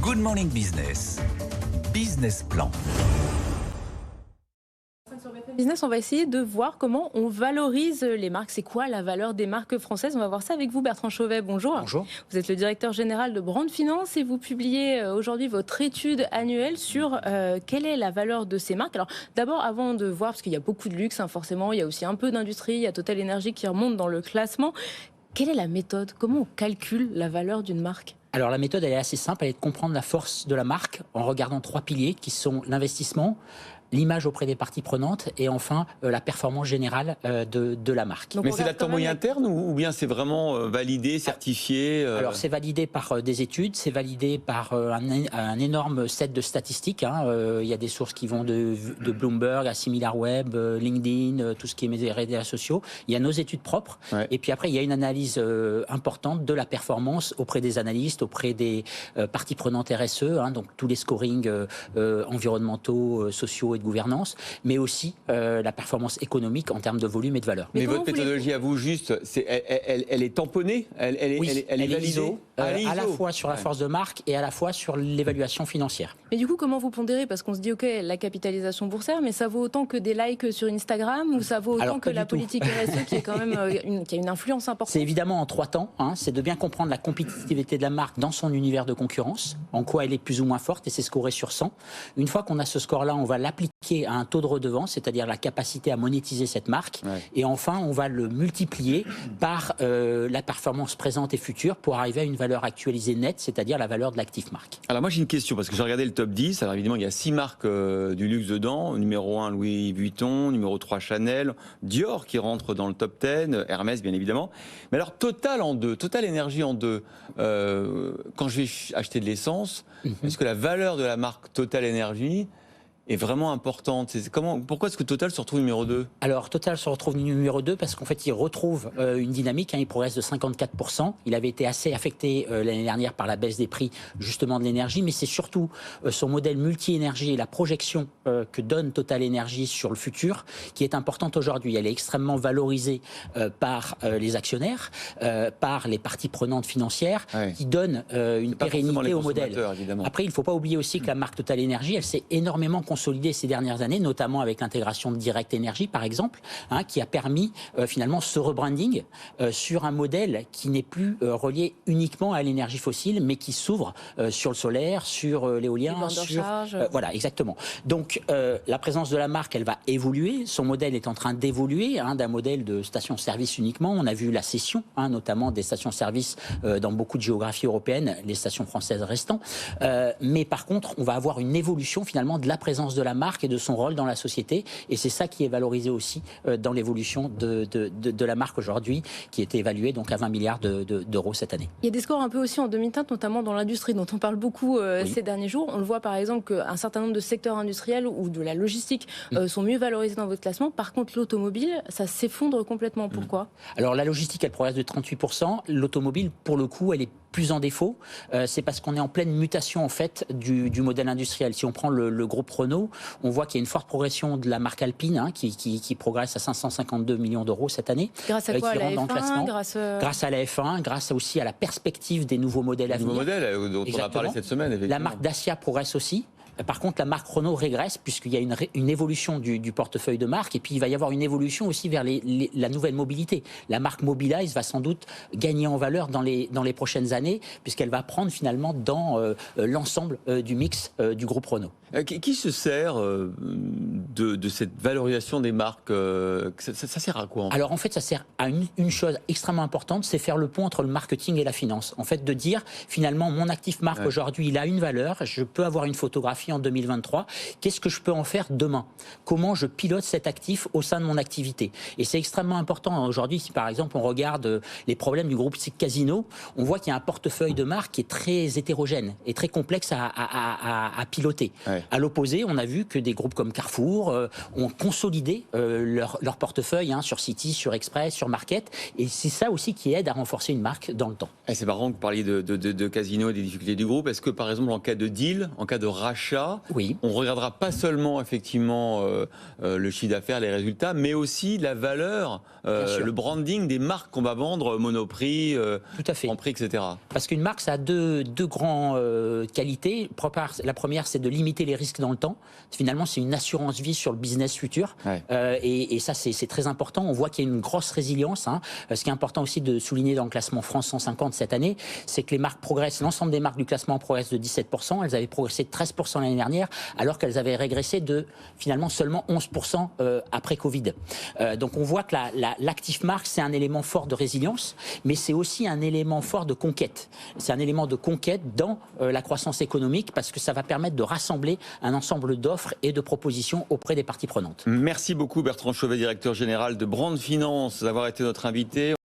Good Morning Business. Business Plan. Sur BFM Business, on va essayer de voir comment on valorise les marques. C'est quoi la valeur des marques françaises? On va voir ça avec vous, Bertrand Chauvet. Bonjour. Bonjour. Vous êtes le directeur général de Brand Finance et vous publiez aujourd'hui votre étude annuelle sur quelle est la valeur de ces marques. Alors d'abord, avant de voir, parce qu'il y a beaucoup de luxe, forcément, il y a aussi un peu d'industrie, il y a Total Energy qui remonte dans le classement. Quelle est la méthode? Comment on calcule la valeur d'une marque? Alors la méthode, elle est assez simple, elle est de comprendre la force de la marque en regardant 3 piliers qui sont l'investissement, l'image auprès des parties prenantes et enfin la performance générale de la marque. Donc, mais c'est la tomoye interne ou bien c'est vraiment validé, certifié Alors c'est validé par des études, c'est validé par un énorme set de statistiques. Il y a des sources qui vont de Bloomberg à SimilarWeb, LinkedIn, tout ce qui est mes réseaux sociaux. Il y a nos études propres et puis après il y a une analyse importante de la performance auprès des analystes, auprès des parties prenantes RSE, donc tous les scorings environnementaux, sociaux de gouvernance, mais aussi la performance économique en termes de volume et de valeur. Mais votre méthodologie à vous, juste, elle est tamponnée, elle est validée ISO, à la fois sur la force de marque et à la fois sur l'évaluation financière. Mais du coup, comment vous pondérez? Parce qu'on se dit, ok, la capitalisation boursière, mais ça vaut autant que des likes sur Instagram ou ça vaut autant que la politique RSE qui est quand même qui a une influence importante? C'est évidemment en 3 temps. C'est de bien comprendre la compétitivité de la marque dans son univers de concurrence, en quoi elle est plus ou moins forte, et c'est scoré sur 100. Une fois qu'on a ce score-là, on va l'appliquer à un taux de redevance, c'est-à-dire la capacité à monétiser cette marque. Et enfin, on va le multiplier par la performance présente et future pour arriver à une valeur actualisée nette, c'est-à-dire la valeur de l'actif marque. Alors moi j'ai une question, parce que j'ai regardé le top 10, alors évidemment il y a 6 marques du luxe dedans, numéro 1 Louis Vuitton, numéro 3 Chanel, Dior qui rentre dans le top 10, Hermès bien évidemment. Mais alors Total Energy en deux, quand je vais acheter de l'essence, est-ce que la valeur de la marque Total Energy est vraiment importante? Pourquoi est-ce que Total se retrouve numéro 2? Alors Total se retrouve numéro 2 parce qu'en fait il retrouve une dynamique, il progresse de 54%. Il avait été assez affecté l'année dernière par la baisse des prix justement de l'énergie, mais c'est surtout son modèle multi-énergie et la projection que donne Total Energy sur le futur qui est importante aujourd'hui. Elle est extrêmement valorisée par les actionnaires, par les parties prenantes financières qui donnent une pérennité au modèle. Évidemment. Après, il ne faut pas oublier aussi que la marque Total Energy, elle s'est énormément consolidée ces dernières années, notamment avec l'intégration de Direct Energy, par exemple, qui a permis finalement ce rebranding sur un modèle qui n'est plus relié uniquement à l'énergie fossile, mais qui s'ouvre sur le solaire, sur l'éolien, voilà, exactement. Donc, la présence de la marque, elle va évoluer. Son modèle est en train d'évoluer, d'un modèle de station-service uniquement. On a vu la cession, notamment des stations-service dans beaucoup de géographies européennes, les stations françaises restant. Mais par contre, on va avoir une évolution finalement de la présence de la marque et de son rôle dans la société, et c'est ça qui est valorisé aussi dans l'évolution de la marque aujourd'hui, qui est évaluée donc à 20 milliards d'euros cette année. Il y a des scores un peu aussi en demi-teinte, notamment dans l'industrie, dont on parle beaucoup ces derniers jours. On le voit par exemple qu'un certain nombre de secteurs industriels ou de la logistique sont mieux valorisés dans votre classement. Par contre, l'automobile, ça s'effondre complètement. Pourquoi? Alors la logistique, elle progresse de 38%. L'automobile, pour le coup, elle est plus en défaut. C'est parce qu'on est en pleine mutation en fait du modèle industriel. Si on prend le groupe Renault, on voit qu'il y a une forte progression de la marque Alpine qui progresse à 552 millions d'euros cette année. Grâce à quoi? Qui rentre dans le classement. Grâce à la F1, grâce aussi à la perspective des nouveaux modèles à venir. Les nouveaux modèles dont on a parlé cette semaine. La marque Dacia progresse aussi. Par contre, la marque Renault régresse puisqu'il y a une évolution du portefeuille de marque, et puis il va y avoir une évolution aussi vers la nouvelle mobilité. La marque Mobilize va sans doute gagner en valeur dans les prochaines années puisqu'elle va prendre finalement dans l'ensemble du mix du groupe Renault. Qui se sert de cette valorisation des marques? Ça sert à quoi Alors en fait, ça sert à une chose extrêmement importante, c'est faire le pont entre le marketing et la finance. En fait, de dire finalement mon actif marque aujourd'hui, il a une valeur, je peux avoir une photographie en 2023, qu'est-ce que je peux en faire demain? Comment je pilote cet actif au sein de mon activité? Et c'est extrêmement important. Aujourd'hui, si par exemple on regarde les problèmes du groupe Casino, on voit qu'il y a un portefeuille de marques qui est très hétérogène et très complexe à piloter. À l'opposé, on a vu que des groupes comme Carrefour ont consolidé leur portefeuille sur City, sur Express, sur Market, et c'est ça aussi qui aide à renforcer une marque dans le temps. C'est marrant que vous parliez de Casino et des difficultés du groupe. Est-ce que par exemple en cas de deal, en cas de rachat achat, Oui. on regardera pas seulement effectivement le chiffre d'affaires, les résultats, mais aussi la valeur, le branding des marques qu'on va vendre, Monoprix, Tout à fait. Franprix, etc. Parce qu'une marque, ça a deux grandes qualités. La première, c'est de limiter les risques dans le temps. Finalement, c'est une assurance vie sur le business futur. Ouais. Et ça, c'est très important. On voit qu'il y a une grosse résilience. Ce qui est important aussi de souligner dans le classement France 150 cette année, c'est que les marques progressent, l'ensemble des marques du classement progressent de 17%. Elles avaient progressé de 13% l'année dernière, alors qu'elles avaient régressé de finalement seulement 11% après Covid. Donc on voit que l'actif marque, c'est un élément fort de résilience, mais c'est aussi un élément fort de conquête. C'est un élément de conquête dans la croissance économique, parce que ça va permettre de rassembler un ensemble d'offres et de propositions auprès des parties prenantes. Merci beaucoup Bertrand Chauvet, directeur général de Brand Finance, d'avoir été notre invité.